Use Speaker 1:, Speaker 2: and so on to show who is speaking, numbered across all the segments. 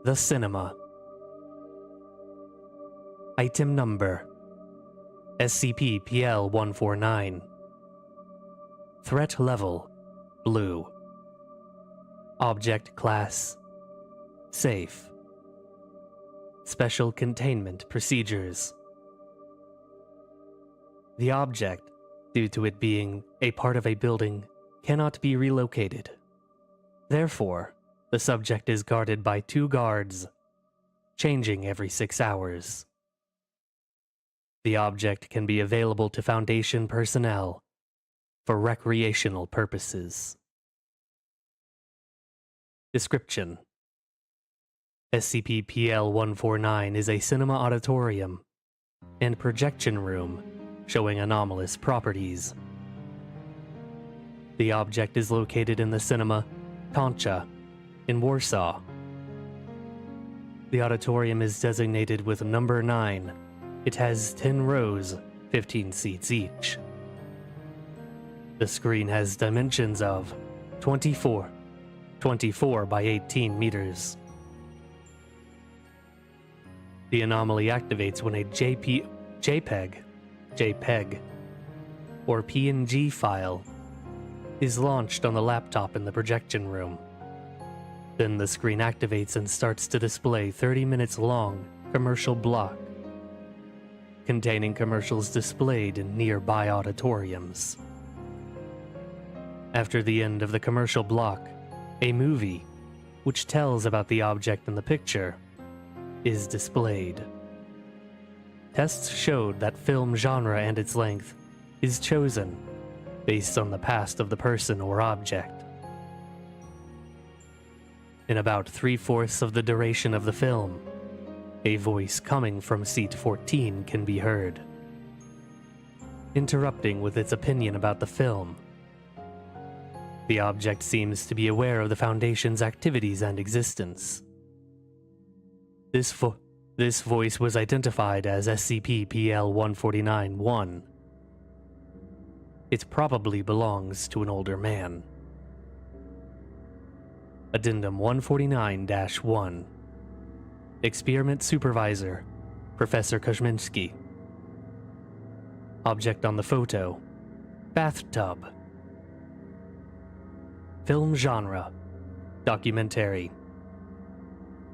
Speaker 1: The cinema. Item number: SCP-PL-149. Threat level: blue. Object class: safe. Special containment procedures. The object, due to it being a part of a building, cannot be relocated. Therefore, the subject is guarded by 2 guards, changing every 6 hours. The object can be available to Foundation personnel for recreational purposes. Description: SCP-PL-149 is a cinema auditorium and projection room showing anomalous properties. The object is located in the cinema Concha in Warsaw. The auditorium is designated with number 9. It has 10 rows, 15 seats each. The screen has dimensions of 24 by 18 meters. The anomaly activates when a JPEG, or PNG file is launched on the laptop in the projection room. Then the screen activates and starts to display 30 minutes long commercial block containing commercials displayed in nearby auditoriums. After the end of the commercial block, a movie, which tells about the object in the picture, is displayed. Tests showed that film genre and its length is chosen based on the past of the person or object. In about 3/4 of the duration of the film, a voice coming from seat 14 can be heard, interrupting with its opinion about the film. The object seems to be aware of the Foundation's activities and existence. This voice was identified as SCP-PL-149-1. It probably belongs to an older man. Addendum 149-1. Experiment Supervisor, Professor Kuzminski. Object on the photo: bathtub. Film genre: documentary.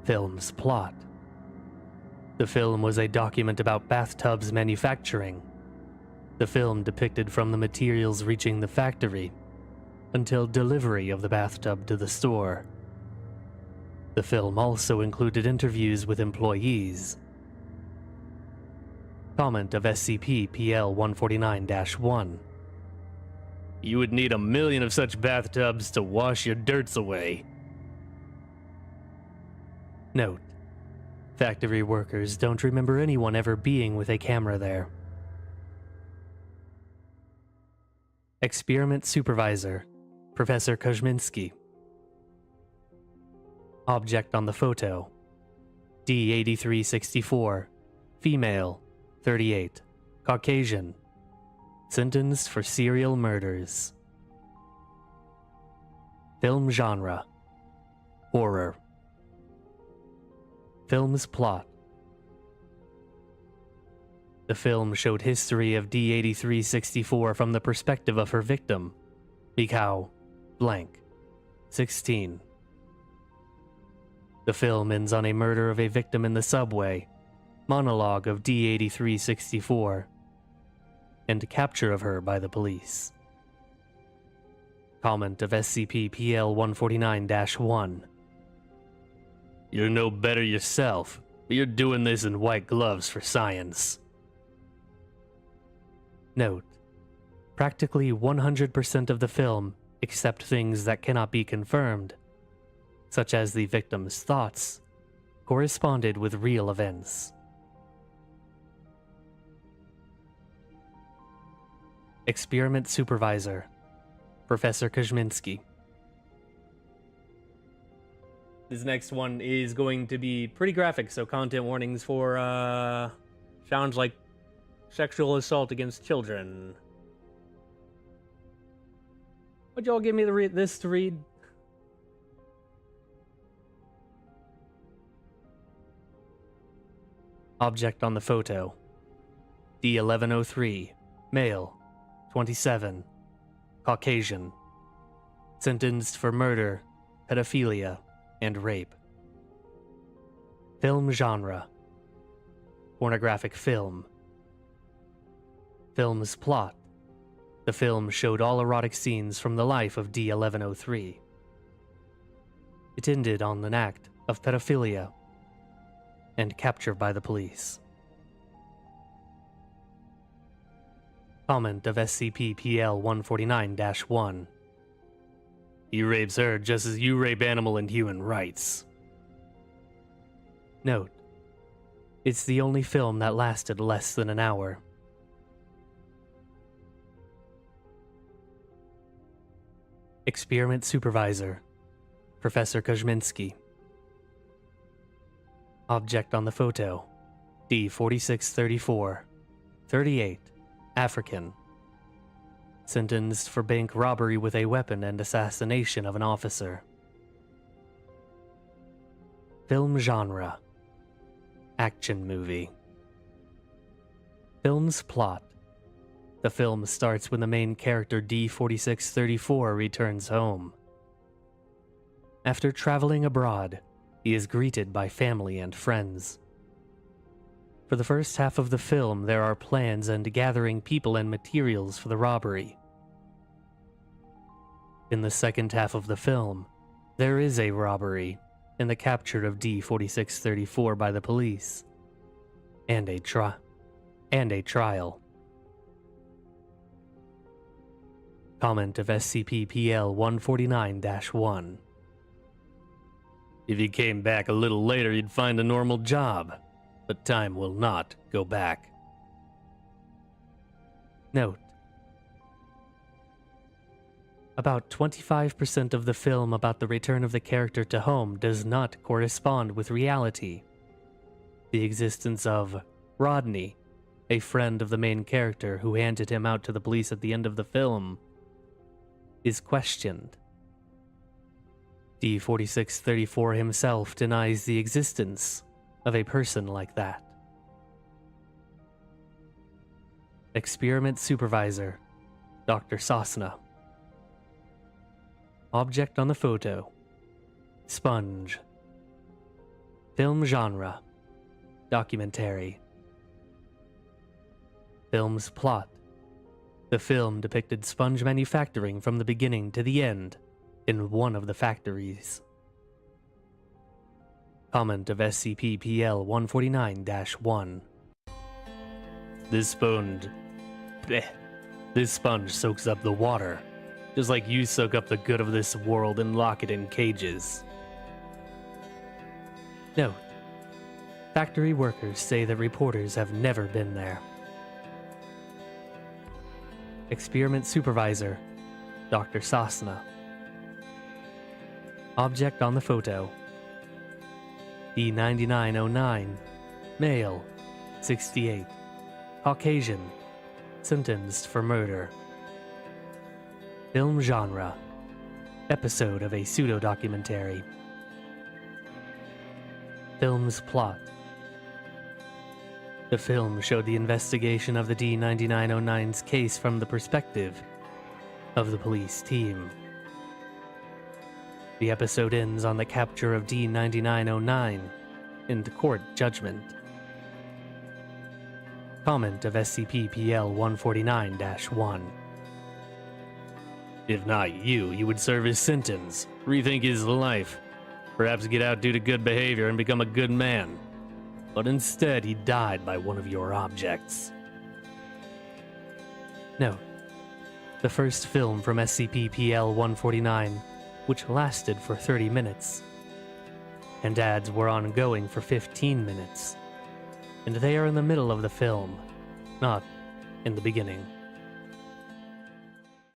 Speaker 1: Film's plot: the film was a document about bathtubs manufacturing. The film depicted from the materials reaching the factory until delivery of the bathtub to the store. The film also included interviews with employees. Comment of SCP-PL-149-1. You would need 1,000,000 of such bathtubs to wash your dirts away. Note: factory workers don't remember anyone ever being with a camera there. Experiment Supervisor, Professor Kuzminski. Object on the photo: D-8364, female, 38, Caucasian, sentenced for serial murders. Film genre: horror. Film's plot: the film showed history of D-8364 from the perspective of her victim, Mikau blank, 16. The film ends on a murder of a victim in the subway, monologue of D-8364, and capture of her by the police. Comment of SCP-PL-149-1. You're no better yourself, but you're doing this in white gloves for science. Note: practically 100% of the film, except things that cannot be confirmed, such as the victim's thoughts, corresponded with real events. Experiment Supervisor, Professor Kuzminski. This next one is going to be pretty graphic, so content warnings for, sounds like sexual assault against children. Would y'all give me this to read? Object on the photo: D1103, male, 27, Caucasian, sentenced for murder, pedophilia, and rape. Film genre: pornographic film. Film's plot: the film showed all erotic scenes from the life of D1103. It ended on an act of pedophilia and capture by the police. Comment of SCP-PL-149-1. He rapes her just as you rape animal and human rights. Note: it's the only film that lasted less than an hour. Experiment Supervisor: Professor Kuzminski. Object on the photo: D4634, 38, African. Sentenced for bank robbery with a weapon and assassination of an officer. Film genre: action movie. Film's plot: the film starts when the main character D4634 returns home. After traveling abroad, he is greeted by family and friends. For the first half of the film, there are plans and gathering people and materials for the robbery. In the second half of the film, there is a robbery and the capture of D4634 by the police, and a trial. Comment of SCP-PL-149-1. If you came back a little later, you'd find a normal job, but time will not go back. Note: about 25% of the film about the return of the character to home does not correspond with reality. The existence of Rodney, a friend of the main character who handed him out to the police at the end of the film, is questioned. D4634 himself denies the existence of a person like that. Experiment Supervisor: Dr. Sosna. Object on the photo: sponge. Film genre: documentary. Film's plot: the film depicted sponge manufacturing from the beginning to the end in one of the factories. Comment of SCP-PL-149-1. This sponge soaks up the water, just like you soak up the good of this world and lock it in cages. Note: factory workers say that reporters have never been there. Experiment Supervisor: Dr. Sosna. Object on the photo: D9909, male, 68, Caucasian, sentenced for murder. Film genre: episode of a pseudo-documentary. Film's plot: the film showed the investigation of the D9909's case from the perspective of the police team. The episode ends on the capture of D9909 in the court judgment. Comment of SCP-PL-149-1. If not you, he would serve his sentence, rethink his life, perhaps get out due to good behavior and become a good man. But instead, he died by one of your objects. Note: the first film from SCP-PL-149, which lasted for 30 minutes, and ads were ongoing for 15 minutes, and they are in the middle of the film, not in the beginning.